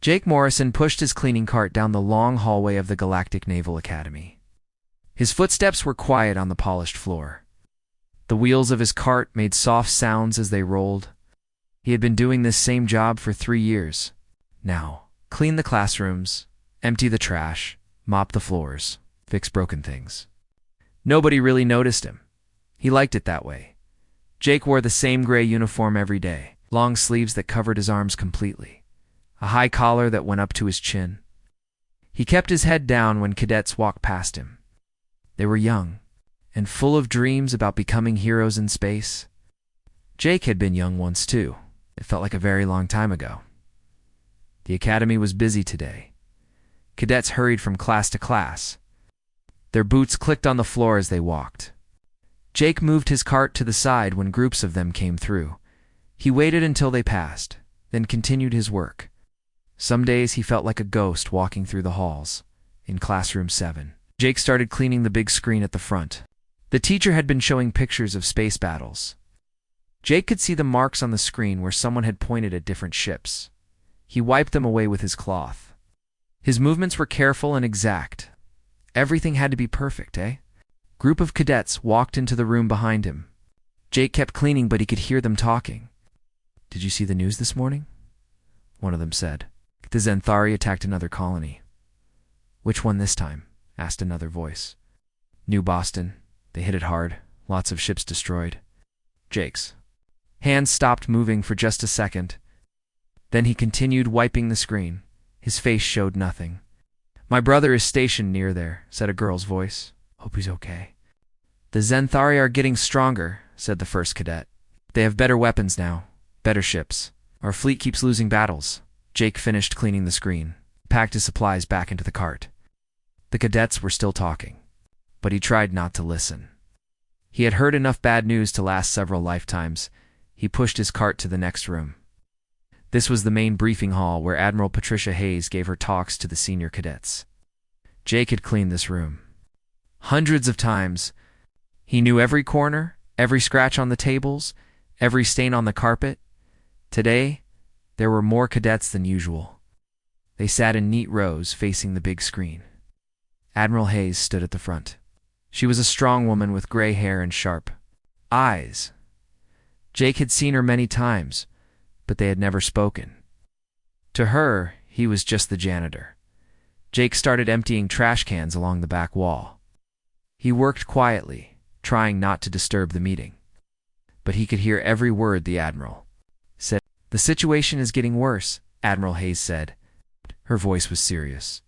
Jake Morrison pushed his cleaning cart down the long hallway of the Galactic Naval Academy. His footsteps were quiet on the polished floor. The wheels of his cart made soft sounds as they rolled. He had been doing this same job for 3 years. Now, clean the classrooms, empty the trash, mop the floors, fix broken things. Nobody really noticed him. He liked it that way. Jake wore the same gray uniform every day, long sleeves that covered his arms completely, a high collar that went up to his chin. He kept his head down when cadets walked past him. They were young and full of dreams about becoming heroes in space. Jake had been young once too. It felt like a very long time ago. The academy was busy today. Cadets hurried from class to class. Their boots clicked on the floor as they walked. Jake moved his cart to the side when groups of them came through. He waited until they passed, then continued his work. Some days he felt like a ghost walking through the halls. In classroom 7, Jake started cleaning the big screen at the front. The teacher had been showing pictures of space battles. Jake could see the marks on the screen where someone had pointed at different ships. He wiped them away with his cloth. His movements were careful and exact. Everything had to be perfect, eh? Group of cadets walked into the room behind him. Jake kept cleaning, but he could hear them talking. "Did you see the news this morning?" one of them said. "The Xanthari attacked another colony." "Which one this time?" asked another voice. "New Boston. They hit it hard. Lots of ships destroyed." Jake's hands stopped moving for just a second. Then he continued wiping the screen. His face showed nothing. "My brother is stationed near there," said a girl's voice. "Hope he's okay." "The Xanthari are getting stronger," said the first cadet. "They have better weapons now, better ships. Our fleet keeps losing battles." Jake finished cleaning the screen, packed his supplies back into the cart. The cadets were still talking, but he tried not to listen. He had heard enough bad news to last several lifetimes. He pushed his cart to the next room. This was the main briefing hall where Admiral Patricia Hayes gave her talks to the senior cadets. Jake had cleaned this room hundreds of times. He knew every corner, every scratch on the tables, every stain on the carpet. Today, there were more cadets than usual. They sat in neat rows facing the big screen. Admiral Hayes stood at the front. She was a strong woman with gray hair and sharp eyes. Jake had seen her many times, but they had never spoken. To her, he was just the janitor. Jake started emptying trash cans along the back wall. He worked quietly, trying not to disturb the meeting. But he could hear every word the Admiral said. "The situation is getting worse," Admiral Hayes said. Her voice was serious.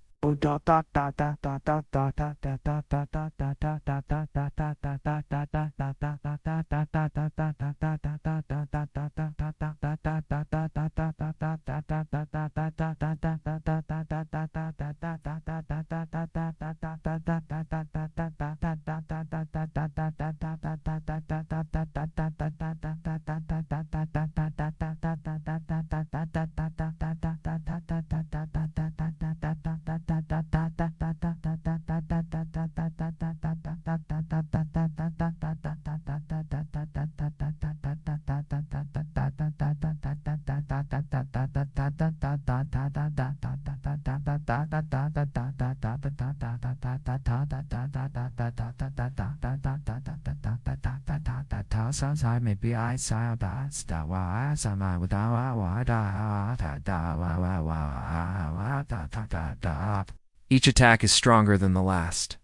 Each attack is stronger than the last.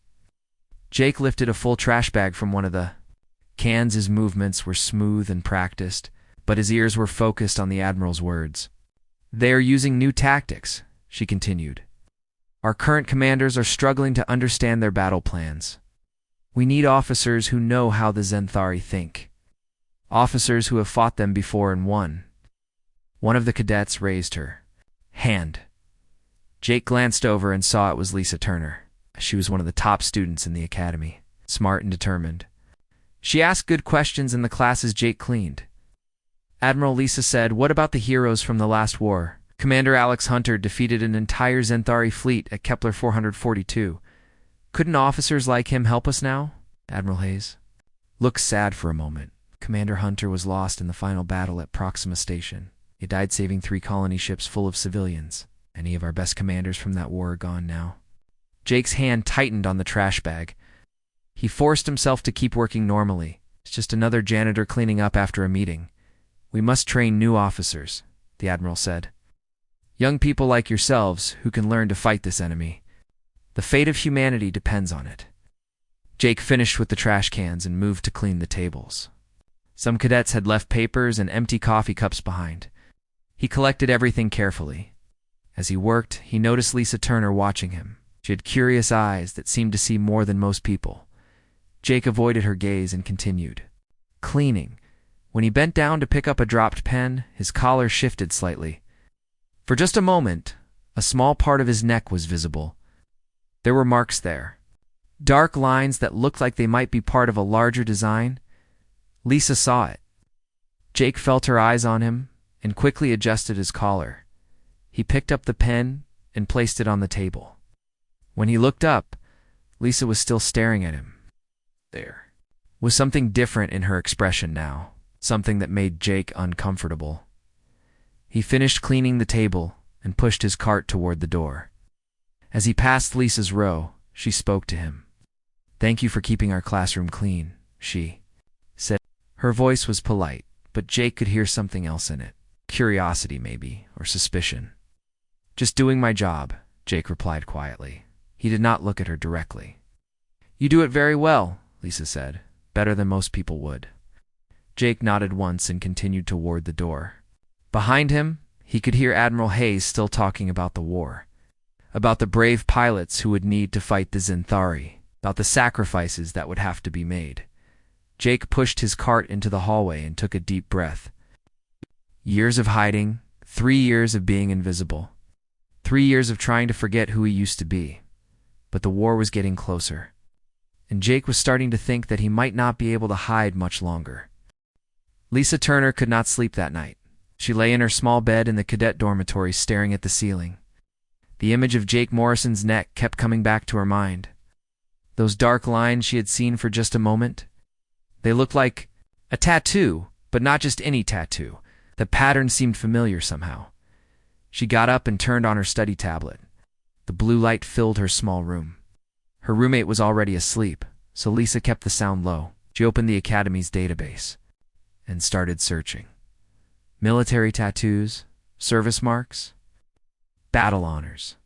Jake lifted a full trash bag from one of the cans. His movements were smooth and practiced, but his ears were focused on the Admiral's words. "They are using new tactics," she continued. "Our current commanders are struggling to understand their battle plans. We need officers who know how the Xanthari think. Officers who have fought them before and won." One of the cadets raised her hand. Jake glanced over and saw it was Lisa Turner. She was one of the top students in the academy, smart and determined. She asked good questions in the classes Jake cleaned. Admiral Lisa said, "What about the heroes from the last war? Commander Alex Hunter defeated an entire Xanthari fleet at Kepler 442. Couldn't officers like him help us now?" Admiral Hayes looked sad for a moment. Commander Hunter was lost in the final battle at Proxima Station. He died saving 3 colony ships full of civilians. Any of our best commanders from that war are gone now. Jake's hand tightened on the trash bag. He forced himself to keep working normally. It's just another janitor cleaning up after a meeting. We must train new officers, the Admiral said. Young people like yourselves who can learn to fight this enemy. The fate of humanity depends on it. Jake finished with the trash cans and moved to clean the tables. Some cadets had left papers and empty coffee cups behind. He collected everything carefully. As he worked, he noticed Lisa Turner watching him. She had curious eyes that seemed to see more than most people. Jake avoided her gaze and continued cleaning. When he bent down to pick up a dropped pen, his collar shifted slightly. For just a moment, a small part of his neck was visible. There were marks there, dark lines that looked like they might be part of a larger design. Lisa saw it. Jake felt her eyes on him and quickly adjusted his collar. He picked up the pen and placed it on the table. When he looked up, Lisa was still staring at him. There was something different in her expression now, something that made Jake uncomfortable. He finished cleaning the table and pushed his cart toward the door. As he passed Lisa's row, she spoke to him. "Thank you for keeping our classroom clean," she said. Her voice was polite, but Jake could hear something else in it. Curiosity, maybe, or suspicion. "Just doing my job," Jake replied quietly. He did not look at her directly. "You do it very well," Lisa said. "Better than most people would." Jake nodded once and continued toward the door. Behind him, he could hear Admiral Hayes still talking about the war, about the brave pilots who would need to fight the Xanthari, about the sacrifices that would have to be made. Jake pushed his cart into the hallway and took a deep breath. Years of hiding, 3 years of being invisible, 3 years of trying to forget who he used to be. But the war was getting closer, and Jake was starting to think that he might not be able to hide much longer. Lisa Turner could not sleep that night. She lay in her small bed in the cadet dormitory staring at the ceiling. The image of Jake Morrison's neck kept coming back to her mind. Those dark lines she had seen for just a moment, they looked like a tattoo, but not just any tattoo. The pattern seemed familiar somehow. She got up and turned on her study tablet. The blue light filled her small room. Her roommate was already asleep, so Lisa kept the sound low. She opened the Academy's database and started searching. Military tattoos, service marks, battle honors.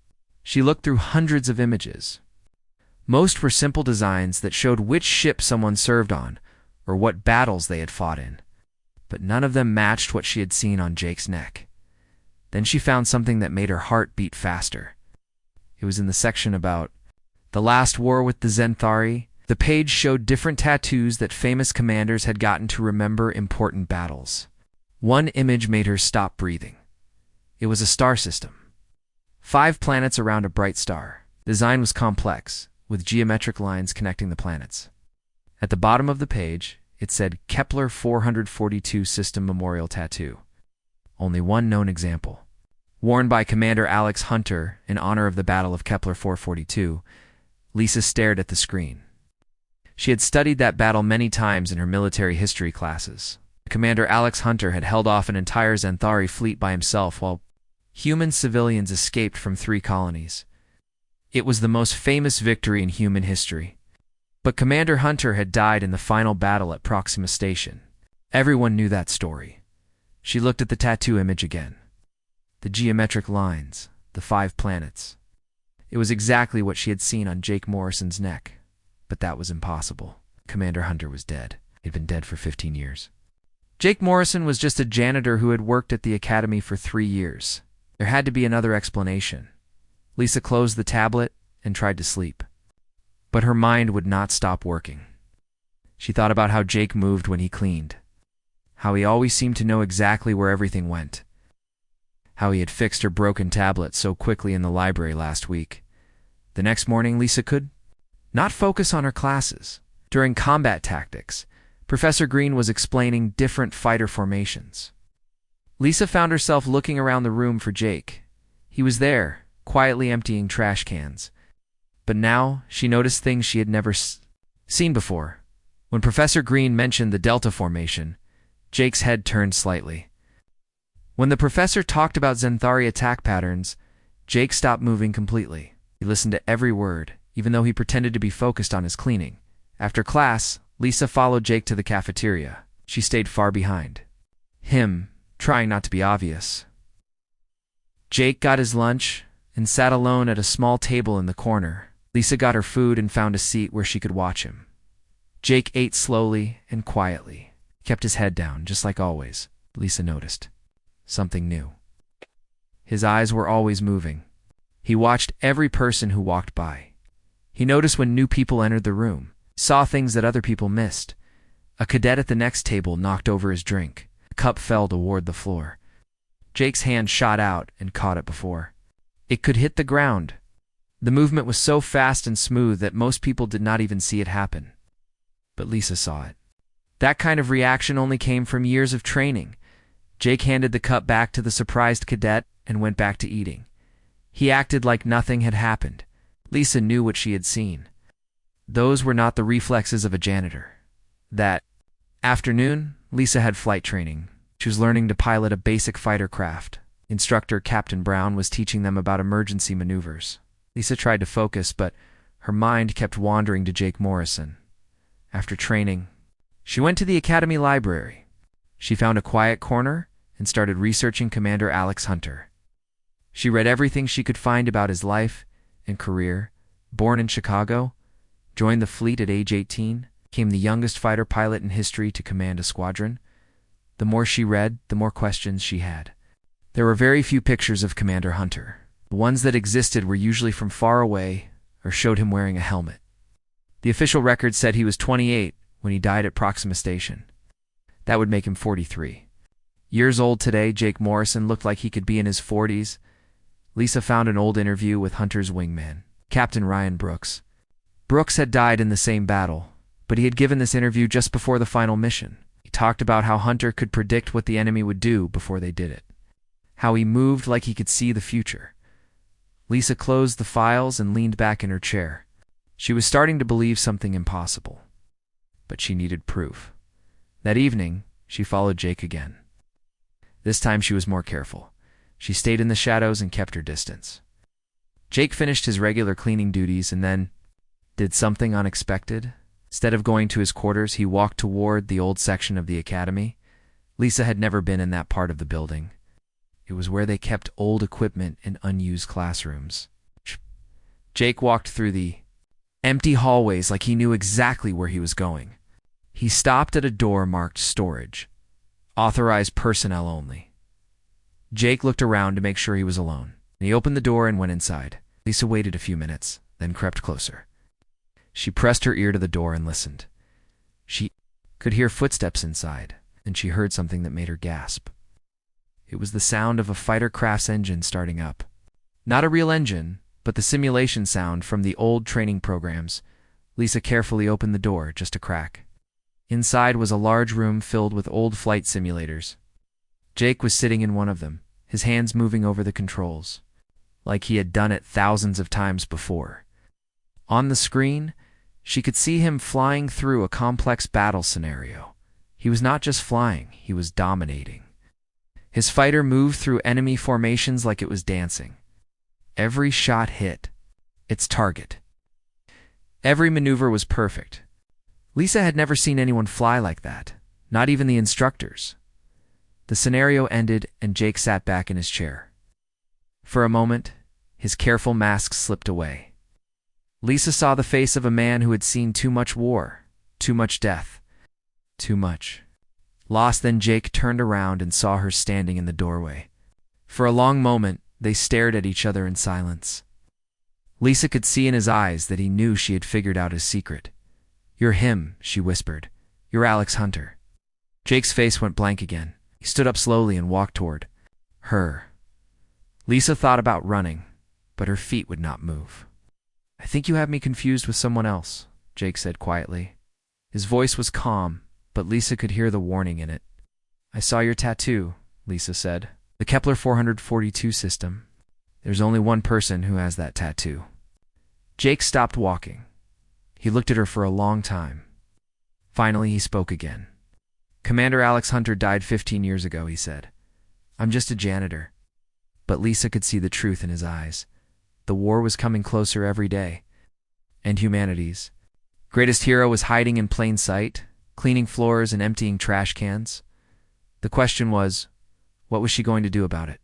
She looked through hundreds of images. Most were simple designs that showed which ship someone served on or what battles they had fought in, but none of them matched what she had seen on Jake's neck. Then she found something that made her heart beat faster. It was in the section about the last war with the Xanthari. The page showed different tattoos that famous commanders had gotten to remember important battles. One image made her stop breathing. It was a star system. 5 planets around a bright star. The design was complex, with geometric lines connecting the planets. At the bottom of the page, it said Kepler 442 System Memorial Tattoo. Only one known example. Worn by Commander Alex Hunter in honor of the Battle of Kepler 442, Lisa stared at the screen. She had studied that battle many times in her military history classes. Commander Alex Hunter had held off an entire Xanthari fleet by himself while human civilians escaped from 3 colonies. It was the most famous victory in human history. But Commander Hunter had died in the final battle at Proxima Station. Everyone knew that story. She looked at the tattoo image again. The geometric lines, the 5 planets. It was exactly what she had seen on Jake Morrison's neck. But that was impossible. Commander Hunter was dead. He'd been dead for 15 years. Jake Morrison was just a janitor who had worked at the Academy for 3 years. There had to be another explanation. Lisa closed the tablet and tried to sleep. But her mind would not stop working. She thought about how Jake moved when he cleaned. How he always seemed to know exactly where everything went. How he had fixed her broken tablet so quickly in the library last week. The next morning, Lisa could not focus on her classes. During combat tactics, Professor Green was explaining different fighter formations. Lisa found herself looking around the room for Jake. He was there, quietly emptying trash cans. But now she noticed things she had never seen before. When Professor Green mentioned the Delta Formation, Jake's head turned slightly. When the professor talked about Xanthari attack patterns, Jake stopped moving completely. He listened to every word, even though he pretended to be focused on his cleaning. After class, Lisa followed Jake to the cafeteria. She stayed far behind, him trying not to be obvious. Jake got his lunch and sat alone at a small table in the corner. Lisa got her food and found a seat where she could watch him. Jake ate slowly and quietly. He kept his head down, just like always. Lisa noticed something new. His eyes were always moving. He watched every person who walked by. He noticed when new people entered the room, saw things that other people missed. A cadet at the next table knocked over his drink. The cup fell toward the floor. Jake's hand shot out and caught it before it could hit the ground. The movement was so fast and smooth that most people did not even see it happen. But Lisa saw it. That kind of reaction only came from years of training. Jake handed the cup back to the surprised cadet and went back to eating. He acted like nothing had happened. Lisa knew what she had seen. Those were not the reflexes of a janitor. That afternoon, Lisa had flight training. She was learning to pilot a basic fighter craft. Instructor Captain Brown was teaching them about emergency maneuvers. Lisa tried to focus, but her mind kept wandering to Jake Morrison. After training, she went to the Academy library. She found a quiet corner and started researching Commander Alex Hunter. She read everything she could find about his life and career. Born in Chicago, joined the fleet at age 18, became the youngest fighter pilot in history to command a squadron. The more she read, the more questions she had. There were very few pictures of Commander Hunter. The ones that existed were usually from far away or showed him wearing a helmet. The official record said he was 28 when he died at Proxima Station. That would make him 43. Years old today, Jake Morrison looked like he could be in his 40s. Lisa found an old interview with Hunter's wingman, Captain Ryan Brooks. Brooks had died in the same battle, but he had given this interview just before the final mission. He talked about how Hunter could predict what the enemy would do before they did it, how he moved like he could see the future. Lisa closed the files and leaned back in her chair. She was starting to believe something impossible, but she needed proof. That evening, she followed Jake again. This time she was more careful. She stayed in the shadows and kept her distance. Jake finished his regular cleaning duties and then did something unexpected. Instead of going to his quarters, he walked toward the old section of the academy. Lisa had never been in that part of the building. It was where they kept old equipment in unused classrooms. Jake walked through the empty hallways like he knew exactly where he was going. He stopped at a door marked Storage. Authorized personnel only. Jake looked around to make sure he was alone. He opened the door and went inside. Lisa waited a few minutes, then crept closer. She pressed her ear to the door and listened. She could hear footsteps inside, and she heard something that made her gasp. It was the sound of a fighter craft's engine starting up. Not a real engine, but the simulation sound from the old training programs. Lisa carefully opened the door, just a crack. Inside was a large room filled with old flight simulators. Jake was sitting in one of them, his hands moving over the controls, like he had done it thousands of times before. On the screen, she could see him flying through a complex battle scenario. He was not just flying, he was dominating. His fighter moved through enemy formations like it was dancing. Every shot hit its target. Every maneuver was perfect. Lisa had never seen anyone fly like that, not even the instructors. The scenario ended and Jake sat back in his chair. For a moment, his careful mask slipped away. Lisa saw the face of a man who had seen too much war, too much death, too much loss. Then Jake turned around and saw her standing in the doorway. For a long moment, they stared at each other in silence. Lisa could see in his eyes that he knew she had figured out his secret. "You're him," she whispered. "You're Alex Hunter." Jake's face went blank again. He stood up slowly and walked toward her. Lisa thought about running, but her feet would not move. "I think you have me confused with someone else," Jake said quietly. His voice was calm, but Lisa could hear the warning in it. "I saw your tattoo," Lisa said. "The Kepler 442 system. There's only one person who has that tattoo." Jake stopped walking. He looked at her for a long time. Finally, he spoke again. "Commander Alex Hunter died 15 years ago," he said. "I'm just a janitor." But Lisa could see the truth in his eyes. The war was coming closer every day. And humanity's greatest hero was hiding in plain sight, cleaning floors and emptying trash cans. The question was, what was she going to do about it?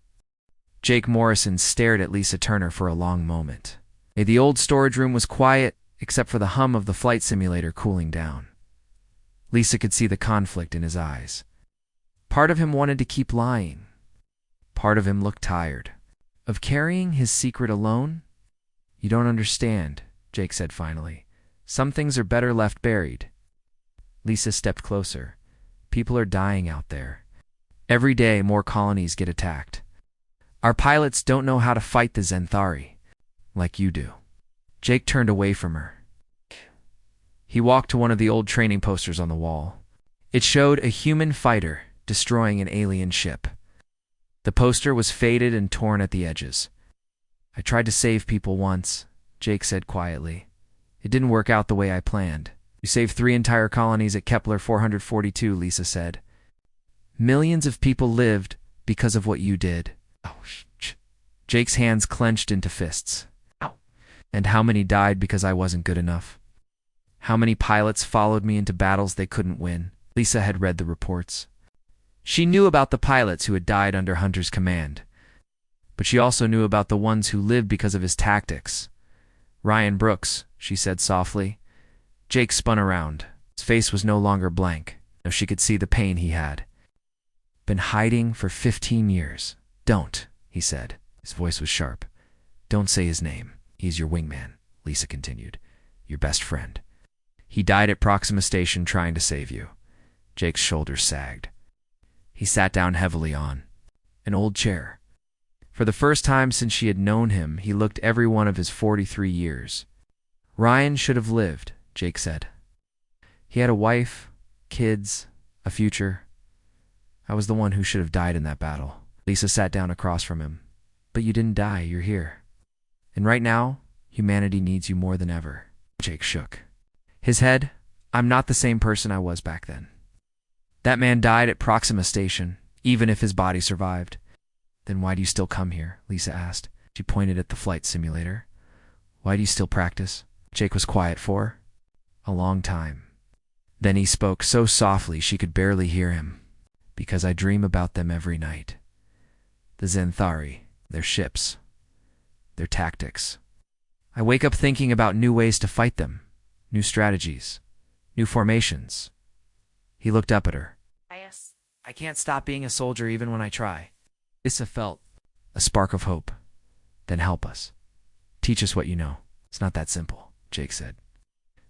Jake Morrison stared at Lisa Turner for a long moment. The old storage room was quiet, except for the hum of the flight simulator cooling down. Lisa could see the conflict in his eyes. Part of him wanted to keep lying. Part of him looked tired. Of carrying his secret alone? You don't understand, Jake said finally. Some things are better left buried. Lisa stepped closer. People are dying out there. Every day more colonies get attacked. Our pilots don't know how to fight the Zenthari, like you do. Jake turned away from her. He walked to one of the old training posters on the wall. It showed a human fighter destroying an alien ship. The poster was faded and torn at the edges. I tried to save people once, Jake said quietly. It didn't work out the way I planned. You saved 3 entire colonies at Kepler 442, Lisa said. Millions of people lived because of what you did. Jake's hands clenched into fists. Ow. And how many died because I wasn't good enough? How many pilots followed me into battles they couldn't win? Lisa had read the reports. She knew about the pilots who had died under Hunter's command. But she also knew about the ones who lived because of his tactics. Ryan Brooks, she said softly. Jake spun around. His face was no longer blank. Now she could see the pain he had. Been hiding for 15 years. Don't, he said. His voice was sharp. Don't say his name. He's your wingman, Lisa continued. Your best friend. He died at Proxima Station trying to save you. Jake's shoulders sagged. He sat down heavily on an old chair. For the first time since she had known him, he looked every one of his 43 years. Ryan should have lived, Jake said. He had a wife, kids, a future. I was the one who should have died in that battle. Lisa sat down across from him. But you didn't die, you're here. And right now, humanity needs you more than ever. Jake shook his head. I'm not the same person I was back then. That man died at Proxima Station, even if his body survived. Then why do you still come here? Lisa asked. She pointed at the flight simulator. Why do you still practice? Jake was quiet for a long time. Then he spoke so softly she could barely hear him. Because I dream about them every night. The Zenthari, their ships, their tactics. I wake up thinking about new ways to fight them, new strategies, new formations. He looked up at her. I can't stop being a soldier even when I try. Lisa felt a spark of hope. Then help us. Teach us what you know. It's not that simple, Jake said.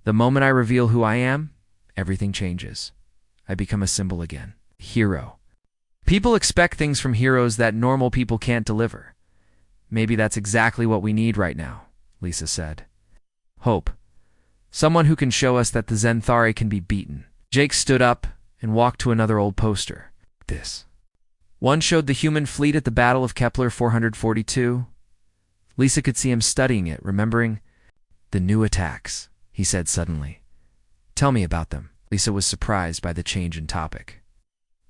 The moment I reveal who I am, everything changes. I become a symbol again. Hero. People expect things from heroes that normal people can't deliver. Maybe that's exactly what we need right now, Lisa said. Hope. Someone who can show us that the Zenthari can be beaten. Jake stood up and walked to another old poster. This. One showed the human fleet at the Battle of Kepler 442. Lisa could see him studying it, remembering the new attacks, he said suddenly. Tell me about them. Lisa was surprised by the change in topic.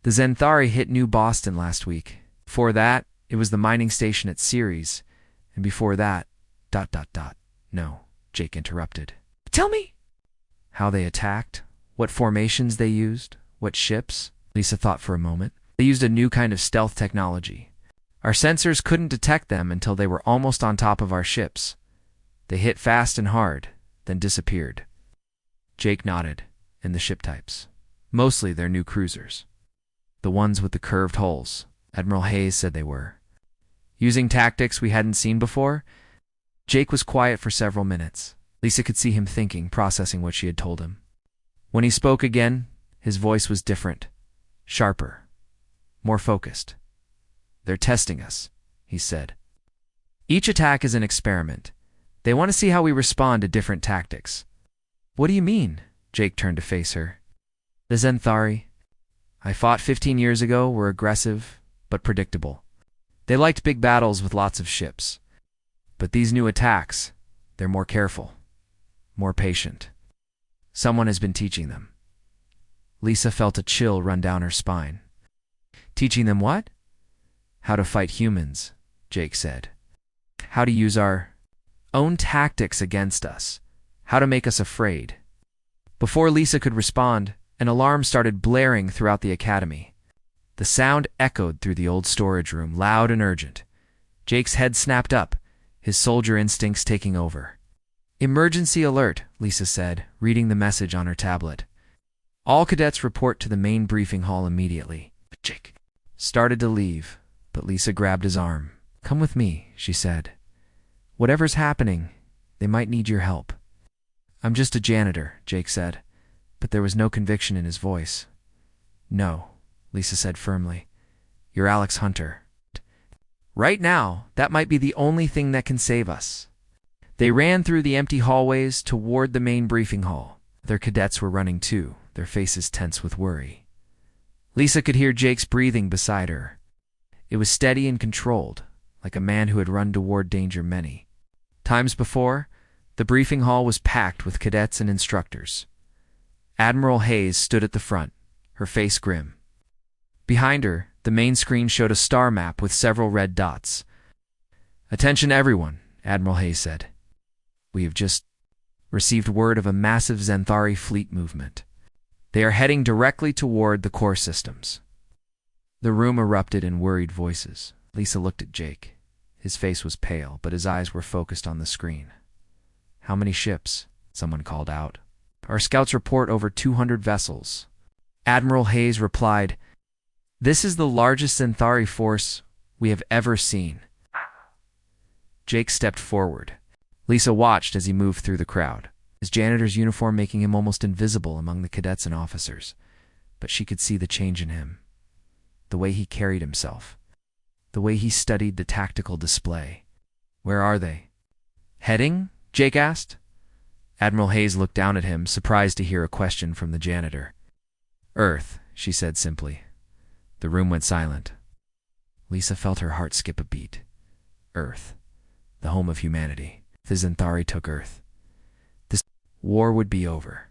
The Zenthari hit New Boston last week. Before that, it was the mining station at Ceres. And before that, ... No, Jake interrupted. Tell me! How they attacked, what formations they used, what ships. Lisa thought for a moment. They used a new kind of stealth technology. Our sensors couldn't detect them until they were almost on top of our ships. They hit fast and hard, then disappeared. Jake nodded. And the ship types. Mostly they're new cruisers. The ones with the curved hulls. Admiral Hayes said they were. Using tactics we hadn't seen before. Jake was quiet for several minutes. Lisa could see him thinking, processing what she had told him. When he spoke again, his voice was different. Sharper. More focused. They're testing us, he said. Each attack is an experiment. They want to see how we respond to different tactics. What do you mean? Jake turned to face her. The Zenthari I fought 15 years ago were aggressive, but predictable. They liked big battles with lots of ships. But these new attacks, they're more careful, more patient. Someone has been teaching them. Lisa felt a chill run down her spine. Teaching them what? How to fight humans, Jake said. How to use our own tactics against us. How to make us afraid. Before Lisa could respond, an alarm started blaring throughout the academy. The sound echoed through the old storage room, loud and urgent. Jake's head snapped up, his soldier instincts taking over. Emergency alert, Lisa said, reading the message on her tablet. All cadets report to the main briefing hall immediately. Jake started to leave, but Lisa grabbed his arm. Come with me, she said. Whatever's happening, they might need your help. I'm just a janitor, Jake said, but there was no conviction in his voice. No, Lisa said firmly. You're Alex Hunter. Right now, that might be the only thing that can save us. They ran through the empty hallways toward the main briefing hall. Their cadets were running too, their faces tense with worry. Lisa could hear Jake's breathing beside her. It was steady and controlled, like a man who had run toward danger many times before. The briefing hall was packed with cadets and instructors. Admiral Hayes stood at the front, her face grim. Behind her, the main screen showed a star map with several red dots. Attention everyone, Admiral Hayes said. We have just received word of a massive Xanthari fleet movement. They are heading directly toward the core systems. The room erupted in worried voices. Lisa looked at Jake. His face was pale, but his eyes were focused on the screen. How many ships? Someone called out. Our scouts report over 200 vessels. Admiral Hayes replied, This is the largest Xanthari force we have ever seen. Jake stepped forward. Lisa watched as he moved through the crowd, his janitor's uniform making him almost invisible among the cadets and officers. But she could see the change in him. The way he carried himself. The way he studied the tactical display. Where are they? Heading? Jake asked. Admiral Hayes looked down at him, surprised to hear a question from the janitor. Earth, she said simply. The room went silent. Lisa felt her heart skip a beat. Earth, the home of humanity. The Xanthari took Earth. This war would be over.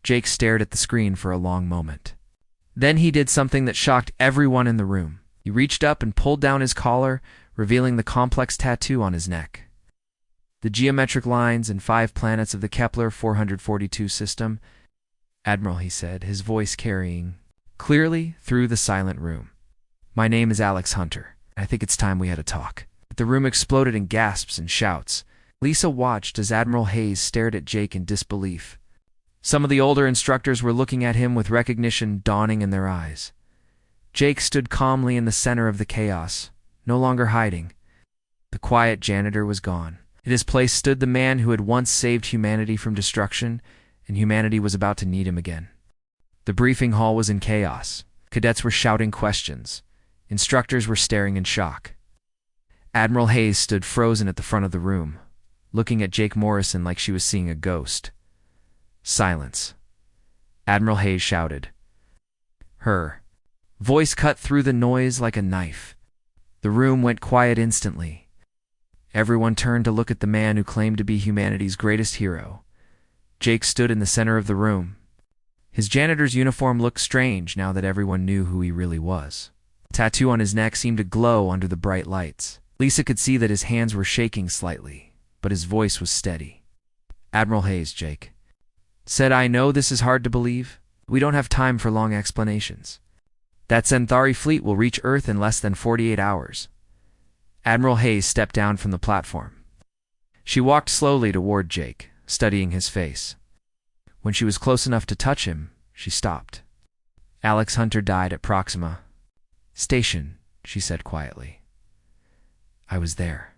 Jake stared at the screen for a long moment. Then he did something that shocked everyone in the room. He reached up and pulled down his collar, revealing the complex tattoo on his neck. The geometric lines and 5 planets of the Kepler 442 system. Admiral, he said, his voice carrying clearly through the silent room. My name is Alex Hunter. I think it's time we had a talk. The room exploded in gasps and shouts. Lisa watched as Admiral Hayes stared at Jake in disbelief. Some of the older instructors were looking at him with recognition dawning in their eyes. Jake stood calmly in the center of the chaos, no longer hiding. The quiet janitor was gone. At his place stood the man who had once saved humanity from destruction, and humanity was about to need him again. The briefing hall was in chaos. Cadets were shouting questions. Instructors were staring in shock. Admiral Hayes stood frozen at the front of the room, looking at Jake Morrison like she was seeing a ghost. Silence. Admiral Hayes shouted. Her voice cut through the noise like a knife. The room went quiet instantly. Everyone turned to look at the man who claimed to be humanity's greatest hero. Jake stood in the center of the room. His janitor's uniform looked strange now that everyone knew who he really was. The tattoo on his neck seemed to glow under the bright lights. Lisa could see that his hands were shaking slightly, but his voice was steady. Admiral Hayes, Jake said, I know this is hard to believe. We don't have time for long explanations. That Xanthari fleet will reach Earth in less than 48 hours. Admiral Hayes stepped down from the platform. She walked slowly toward Jake, studying his face. When she was close enough to touch him, she stopped. Alex Hunter died at Proxima Station, she said quietly. I was there.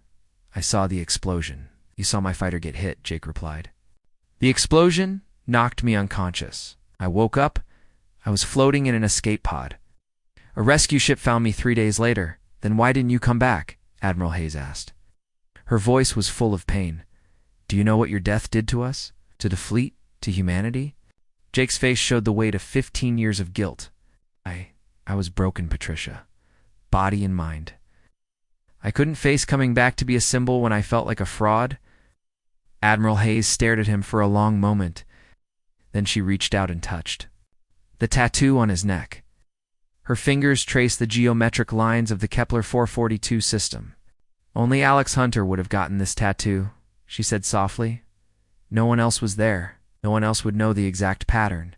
I saw the explosion. You saw my fighter get hit, Jake replied. The explosion knocked me unconscious. I woke up. I was floating in an escape pod. A rescue ship found me 3 days later. Then why didn't you come back? Admiral Hayes asked. Her voice was full of pain. Do you know what your death did to us? To the fleet? To humanity? Jake's face showed the weight of 15 years of guilt. I was broken, Patricia. Body and mind. I couldn't face coming back to be a symbol when I felt like a fraud. Admiral Hayes stared at him for a long moment. Then she reached out and touched the tattoo on his neck. Her fingers traced the geometric lines of the Kepler 442 system. Only Alex Hunter would have gotten this tattoo, she said softly. No one else was there. No one else would know the exact pattern.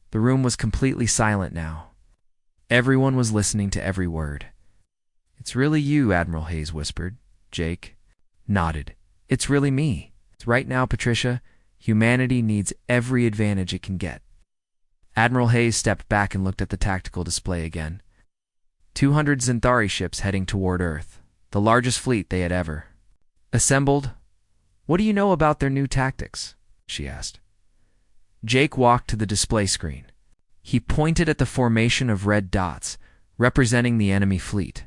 The room was completely silent now. Everyone was listening to every word. It's really you, Admiral Hayes whispered. Jake nodded. It's really me. Right now, Patricia, humanity needs every advantage it can get. Admiral Hayes stepped back and looked at the tactical display again. 200 Xanthari ships heading toward Earth, the largest fleet they had ever assembled. What do you know about their new tactics? She asked. Jake walked to the display screen. He pointed at the formation of red dots, representing the enemy fleet.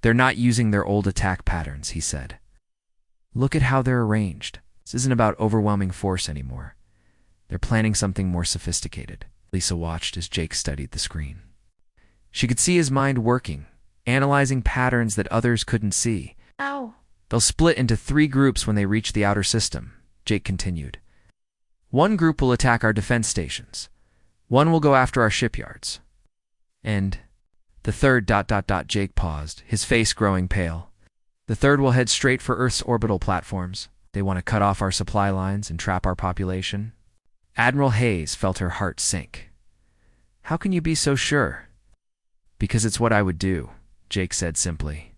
They're not using their old attack patterns, he said. Look at how they're arranged. This isn't about overwhelming force anymore. They're planning something more sophisticated. Lisa watched as Jake studied the screen. She could see his mind working, analyzing patterns that others couldn't see. Ow. They'll split into 3 groups when they reach the outer system, Jake continued. 1 group will attack our defense stations. 1 will go after our shipyards. And the third... Jake paused, his face growing pale. The third will head straight for Earth's orbital platforms. They want to cut off our supply lines and trap our population. Admiral Hayes felt her heart sink. How can you be so sure? Because it's what I would do, Jake said simply.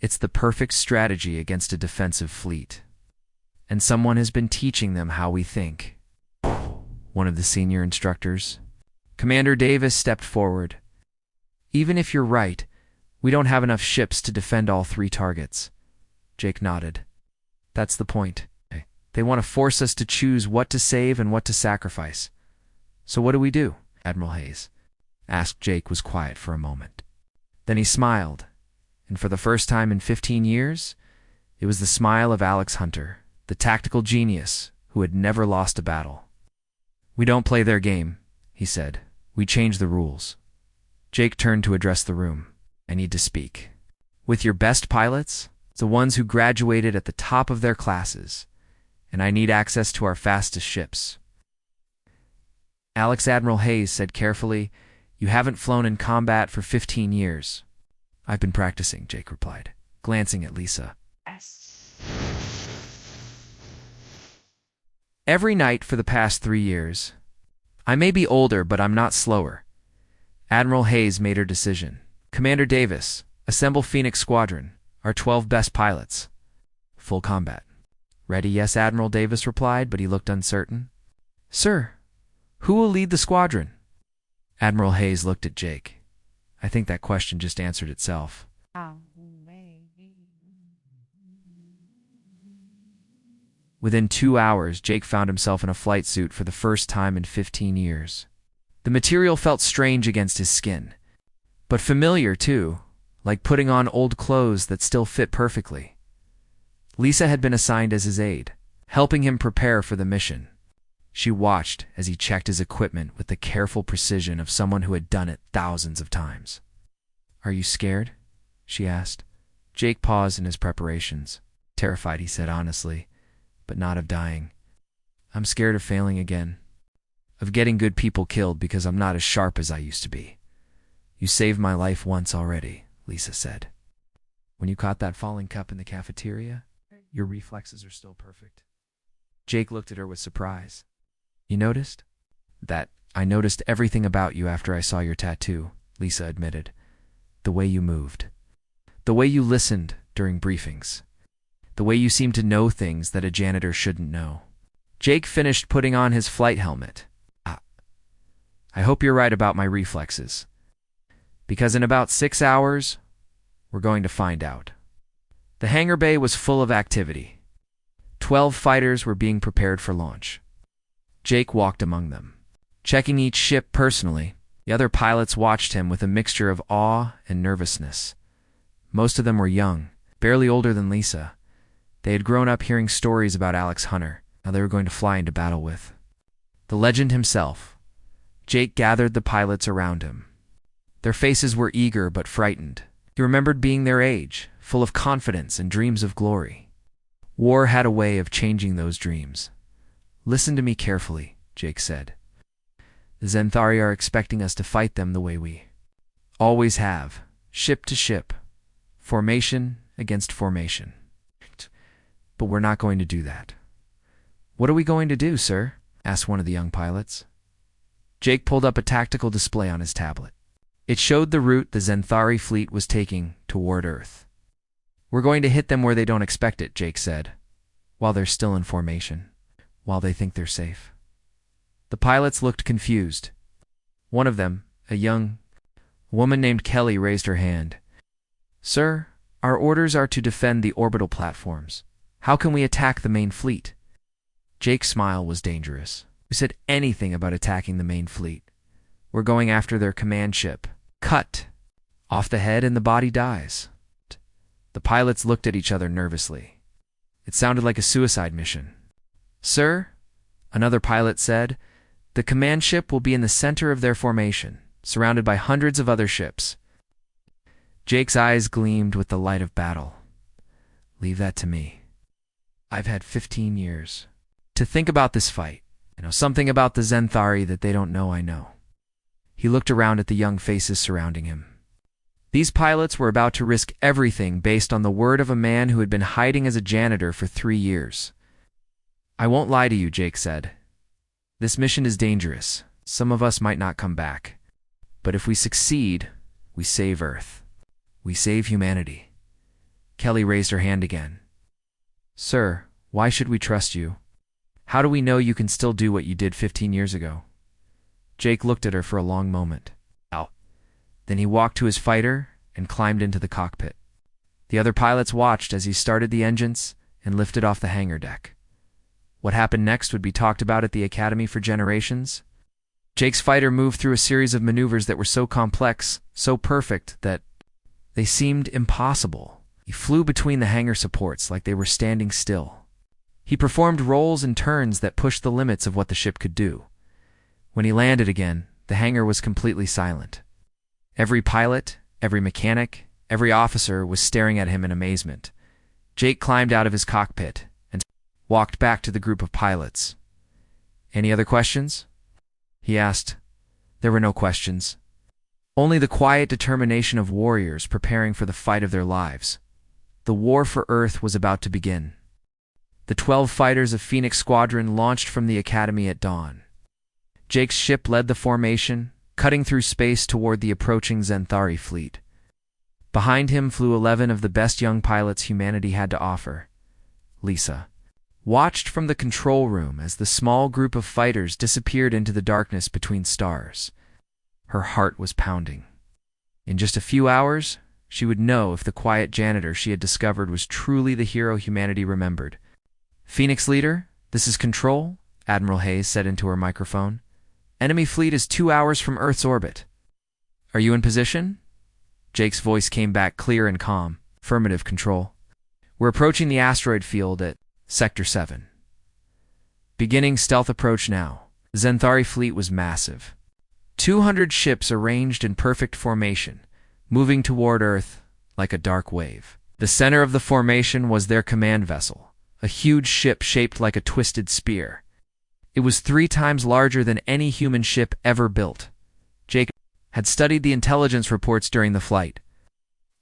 It's the perfect strategy against a defensive fleet. And someone has been teaching them how we think. One of the senior instructors. Commander Davis stepped forward. Even if you're right, we don't have enough ships to defend all 3 targets. Jake nodded. That's the point. They want to force us to choose what to save and what to sacrifice. So what do we do? Admiral Hayes asked. Jake was quiet for a moment. Then he smiled, and for the first time in 15 years, it was the smile of Alex Hunter, the tactical genius who had never lost a battle. We don't play their game, he said. We change the rules. Jake turned to address the room. I need to speak. With your best pilots, the ones who graduated at the top of their classes, and I need access to our fastest ships. Admiral Hayes said carefully, You haven't flown in combat for 15 years. I've been practicing, Jake replied, glancing at Lisa. Yes. Every night for the past 3 years. I may be older, but I'm not slower. Admiral Hayes made her decision. Commander Davis, assemble Phoenix Squadron, our 12 best pilots. Full combat. Ready, yes, Admiral Davis replied, but he looked uncertain. Sir, who will lead the squadron? Admiral Hayes looked at Jake. I think that question just answered itself. Within 2 hours, Jake found himself in a flight suit for the first time in 15 years. The material felt strange against his skin, but familiar too, like putting on old clothes that still fit perfectly. Lisa had been assigned as his aide, helping him prepare for the mission. She watched as he checked his equipment with the careful precision of someone who had done it thousands of times. Are you scared? She asked. Jake paused in his preparations. Terrified, he said honestly, but not of dying. I'm scared of failing again. Of getting good people killed because I'm not as sharp as I used to be. You saved my life once already, Lisa said. When you caught that falling cup in the cafeteria, your reflexes are still perfect. Jake looked at her with surprise. You noticed? That I noticed everything about you after I saw your tattoo, Lisa admitted. The way you moved. The way you listened during briefings. The way you seemed to know things that a janitor shouldn't know. Jake finished putting on his flight helmet. I hope you're right about my reflexes. Because in about 6 hours, we're going to find out. The hangar bay was full of activity. 12 fighters were being prepared for launch. Jake walked among them, checking each ship personally. The other pilots watched him with a mixture of awe and nervousness. Most of them were young, barely older than Lisa. They had grown up hearing stories about Alex Hunter, how they were going to fly into battle with. The legend himself. Jake gathered the pilots around him. Their faces were eager but frightened. He remembered being their age, full of confidence and dreams of glory. War had a way of changing those dreams. Listen to me carefully, Jake said. The Xanthari are expecting us to fight them the way we always have, ship to ship, formation against formation. But we're not going to do that. What are we going to do, sir? Asked one of the young pilots. Jake pulled up a tactical display on his tablet. It showed the route the Xanthari fleet was taking toward Earth. We're going to hit them where they don't expect it, Jake said, while they're still in formation, while they think they're safe. The pilots looked confused. One of them, a young woman named Kelly, raised her hand. Sir, our orders are to defend the orbital platforms. How can we attack the main fleet? Jake's smile was dangerous. Who said anything about attacking the main fleet? We're going after their command ship. Cut. Off the head and the body dies. The pilots looked at each other nervously. It sounded like a suicide mission. Sir, another pilot said, the command ship will be in the center of their formation, surrounded by hundreds of other ships. Jake's eyes gleamed with the light of battle. Leave that to me. I've had 15 years to think about this fight. I know something about the Xanthari that they don't know I know. He looked around at the young faces surrounding him. These pilots were about to risk everything based on the word of a man who had been hiding as a janitor for 3 years. I won't lie to you, Jake said. This mission is dangerous. Some of us might not come back. But if we succeed, we save Earth. We save humanity. Kelly raised her hand again. Sir, why should we trust you? How do we know you can still do what you did 15 years ago? Jake looked at her for a long moment. Then he walked to his fighter and climbed into the cockpit. The other pilots watched as he started the engines and lifted off the hangar deck. What happened next would be talked about at the Academy for generations. Jake's fighter moved through a series of maneuvers that were so complex, so perfect, that they seemed impossible. He flew between the hangar supports like they were standing still. He performed rolls and turns that pushed the limits of what the ship could do. When he landed again, the hangar was completely silent. Every pilot, every mechanic, every officer was staring at him in amazement. Jake climbed out of his cockpit and walked back to the group of pilots. Any other questions? He asked. There were no questions. Only the quiet determination of warriors preparing for the fight of their lives. The war for Earth was about to begin. The 12 fighters of Phoenix Squadron launched from the Academy at dawn. Jake's ship led the formation, cutting through space toward the approaching Xanthari fleet. Behind him flew 11 of the best young pilots humanity had to offer. Lisa watched from the control room as the small group of fighters disappeared into the darkness between stars. Her heart was pounding. In just a few hours, she would know if the quiet janitor she had discovered was truly the hero humanity remembered. Phoenix Leader, this is Control, Admiral Hayes said into her microphone. Enemy fleet is 2 hours from Earth's orbit. Are you in position? Jake's voice came back clear and calm. Affirmative, Control. We're approaching the asteroid field at Sector 7. Beginning stealth approach now. The Xanthari fleet was massive. 200 ships arranged in perfect formation, moving toward Earth like a dark wave. The center of the formation was their command vessel, a huge ship shaped like a twisted spear. It was 3 times larger than any human ship ever built. Jake had studied the intelligence reports during the flight.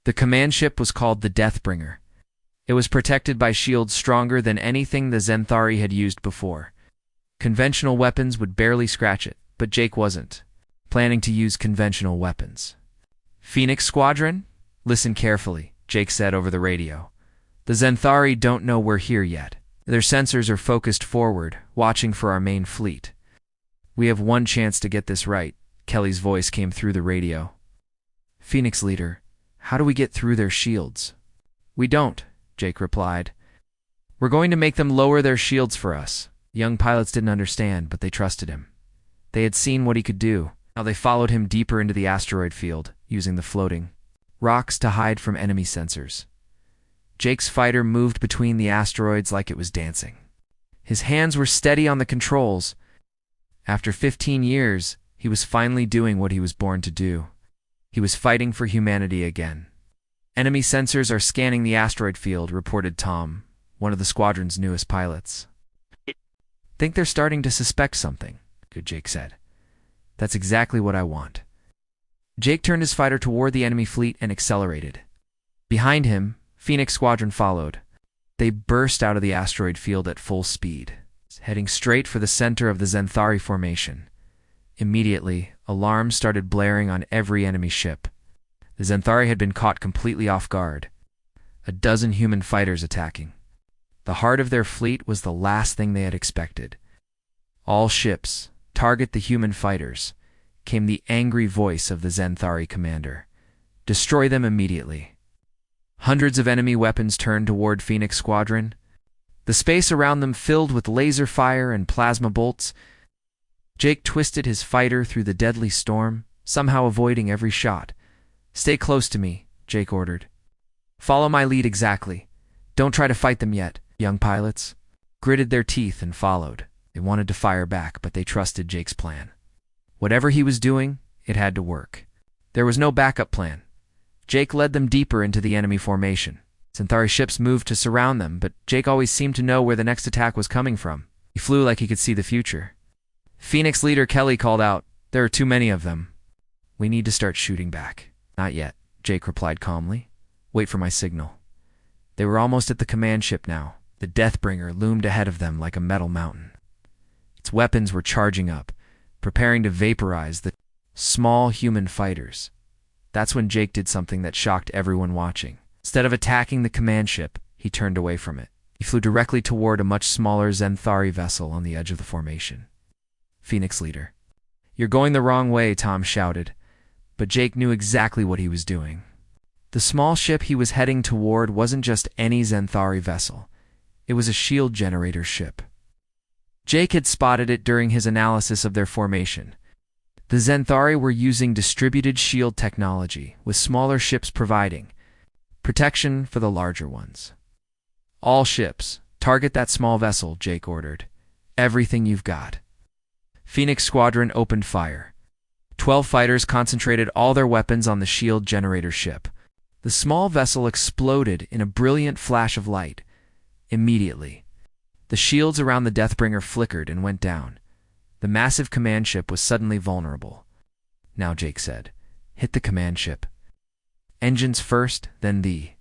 The command ship was called the Deathbringer. It was protected by shields stronger than anything the Xanthari had used before. Conventional weapons would barely scratch it, but Jake wasn't planning to use conventional weapons. Phoenix Squadron? Listen carefully, Jake said over the radio. The Xanthari don't know we're here yet. Their sensors are focused forward, watching for our main fleet. We have one chance to get this right, Kelly's voice came through the radio. Phoenix Leader, how do we get through their shields? We don't, Jake replied. We're going to make them lower their shields for us. The young pilots didn't understand, but they trusted him. They had seen what he could do. Now they followed him deeper into the asteroid field, using the floating rocks to hide from enemy sensors. Jake's fighter moved between the asteroids like it was dancing. His hands were steady on the controls. After 15 years, he was finally doing what he was born to do. He was fighting for humanity again. Enemy sensors are scanning the asteroid field, reported Tom, one of the squadron's newest pilots. Think they're starting to suspect something, good, Jake said. That's exactly what I want. Jake turned his fighter toward the enemy fleet and accelerated. Behind him, Phoenix Squadron followed. They burst out of the asteroid field at full speed, heading straight for the center of the Xanthari formation. Immediately, alarms started blaring on every enemy ship. The Xanthari had been caught completely off guard. A dozen human fighters attacking. The heart of their fleet was the last thing they had expected. All ships, target the human fighters, came the angry voice of the Xanthari commander. Destroy them immediately. Hundreds of enemy weapons turned toward Phoenix Squadron. The space around them filled with laser fire and plasma bolts. Jake twisted his fighter through the deadly storm, somehow avoiding every shot. "Stay close to me," Jake ordered. "Follow my lead exactly. Don't try to fight them yet." Young pilots gritted their teeth and followed. They wanted to fire back, but they trusted Jake's plan. Whatever he was doing, it had to work. There was no backup plan. Jake led them deeper into the enemy formation. Xanthari ships moved to surround them, but Jake always seemed to know where the next attack was coming from. He flew like he could see the future. Phoenix leader Kelly called out, "There are too many of them. We need to start shooting back." "Not yet," Jake replied calmly. "Wait for my signal." They were almost at the command ship now. The Deathbringer loomed ahead of them like a metal mountain. Its weapons were charging up, preparing to vaporize the small human fighters. That's when Jake did something that shocked everyone watching. Instead of attacking the command ship, he turned away from it. He flew directly toward a much smaller Xanthari vessel on the edge of the formation. Phoenix leader. "You're going the wrong way," Tom shouted, but Jake knew exactly what he was doing. The small ship he was heading toward wasn't just any Xanthari vessel. It was a shield generator ship. Jake had spotted it during his analysis of their formation. The Xanthari were using distributed shield technology, with smaller ships providing protection for the larger ones. "All ships, target that small vessel," Jake ordered. "Everything you've got." Phoenix Squadron opened fire. 12 fighters concentrated all their weapons on the shield generator ship. The small vessel exploded in a brilliant flash of light. Immediately, the shields around the Deathbringer flickered and went down. The massive command ship was suddenly vulnerable. "Now," Jake said, "hit the command ship. Engines first, then the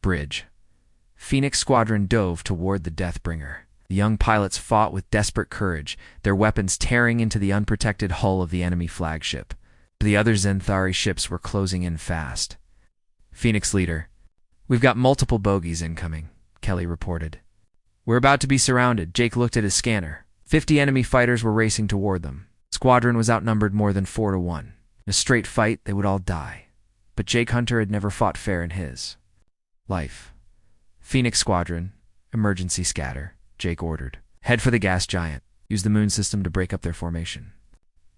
bridge." Phoenix Squadron dove toward the Deathbringer. The young pilots fought with desperate courage, their weapons tearing into the unprotected hull of the enemy flagship. The other Xanthari ships were closing in fast. Phoenix leader. "We've got multiple bogies incoming," Kelly reported. "We're about to be surrounded." Jake looked at his scanner. 50 enemy fighters were racing toward them. Squadron was outnumbered more than 4-1. In a straight fight, they would all die. But Jake Hunter had never fought fair in his life. "Phoenix Squadron, emergency scatter," Jake ordered. "Head for the gas giant. Use the moon system to break up their formation."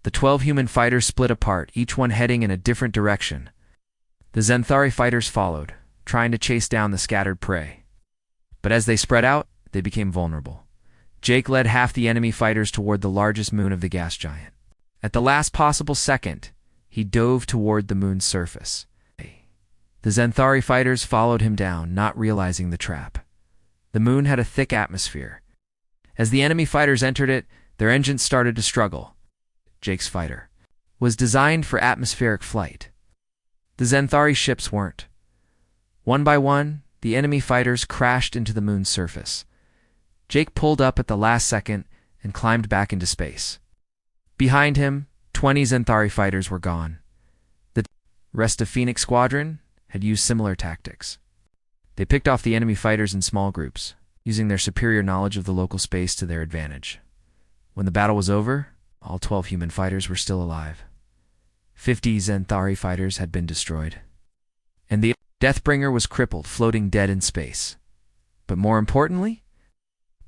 The 12 human fighters split apart, each one heading in a different direction. The Xanthari fighters followed, trying to chase down the scattered prey. But as they spread out, they became vulnerable. Jake led half the enemy fighters toward the largest moon of the gas giant. At the last possible second, he dove toward the moon's surface. The Xanthari fighters followed him down, not realizing the trap. The moon had a thick atmosphere. As the enemy fighters entered it, their engines started to struggle. Jake's fighter was designed for atmospheric flight. The Xanthari ships weren't. One by one, the enemy fighters crashed into the moon's surface. Jake pulled up at the last second and climbed back into space. Behind him, 20 Xanthari fighters were gone. The rest of Phoenix Squadron had used similar tactics. They picked off the enemy fighters in small groups, using their superior knowledge of the local space to their advantage. When the battle was over, all 12 human fighters were still alive. 50 Xanthari fighters had been destroyed. And the Deathbringer was crippled, floating dead in space. But more importantly,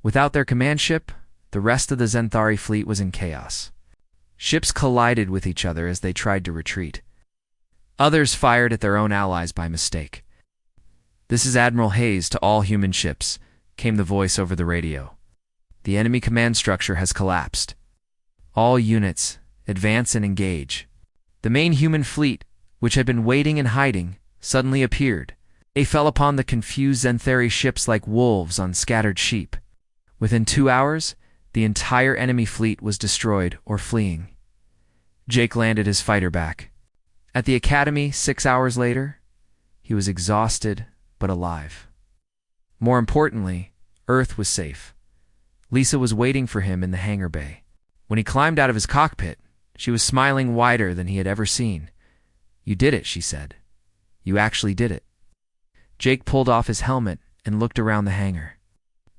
without their command ship, the rest of the Xanthari fleet was in chaos. Ships collided with each other as they tried to retreat. Others fired at their own allies by mistake. "This is Admiral Hayes to all human ships," came the voice over the radio. "The enemy command structure has collapsed. All units, advance and engage." The main human fleet, which had been waiting and hiding, suddenly appeared. They fell upon the confused Xanthari ships like wolves on scattered sheep. Within 2 hours, the entire enemy fleet was destroyed or fleeing. Jake landed his fighter back. At the academy 6 hours later, he was exhausted, but alive. More importantly, Earth was safe. Lisa was waiting for him in the hangar bay. When he climbed out of his cockpit, she was smiling wider than he had ever seen. "You did it," she said. "You actually did it." Jake pulled off his helmet and looked around the hangar.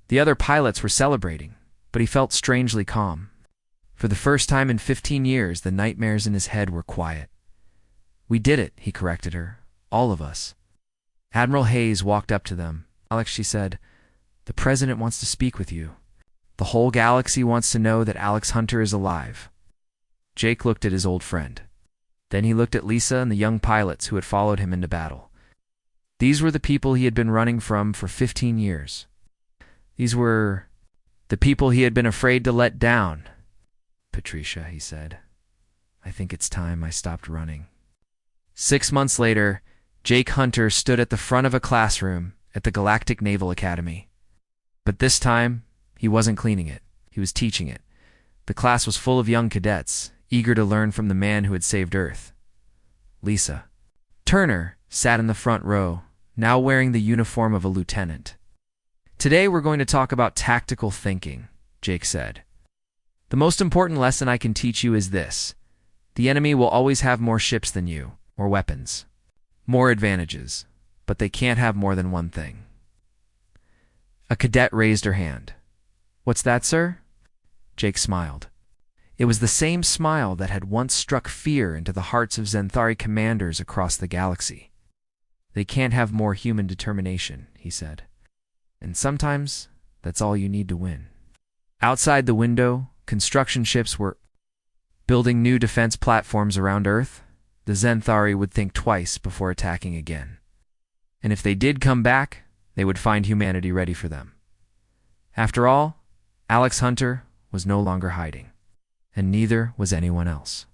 The other pilots were celebrating, but he felt strangely calm. For the first time in 15 years, the nightmares in his head were quiet. "We did it," he corrected her. "All of us." Admiral Hayes walked up to them. "Alex," she said, "the president wants to speak with you. The whole galaxy wants to know that Alex Hunter is alive." Jake looked at his old friend. Then he looked at Lisa and the young pilots who had followed him into battle. These were the people he had been running from for 15 years. These were the people he had been afraid to let down. "Patricia," he said, "I think it's time I stopped running." 6 months later, Jake Hunter stood at the front of a classroom at the Galactic Naval Academy. But this time, he wasn't cleaning it. He was teaching it. The class was full of young cadets, eager to learn from the man who had saved Earth. Lisa Turner sat in the front row, now wearing the uniform of a lieutenant. "Today we're going to talk about tactical thinking," Jake said. "The most important lesson I can teach you is this. The enemy will always have more ships than you, more weapons, more advantages, but they can't have more than one thing." A cadet raised her hand. "What's that, sir?" Jake smiled. It was the same smile that had once struck fear into the hearts of Zenthari commanders across the galaxy. "They can't have more human determination," he said. "And sometimes that's all you need to win." Outside the window, construction ships were building new defense platforms around Earth. The Zenthari would think twice before attacking again. And if they did come back, they would find humanity ready for them. After all, Alex Hunter was no longer hiding, and neither was anyone else.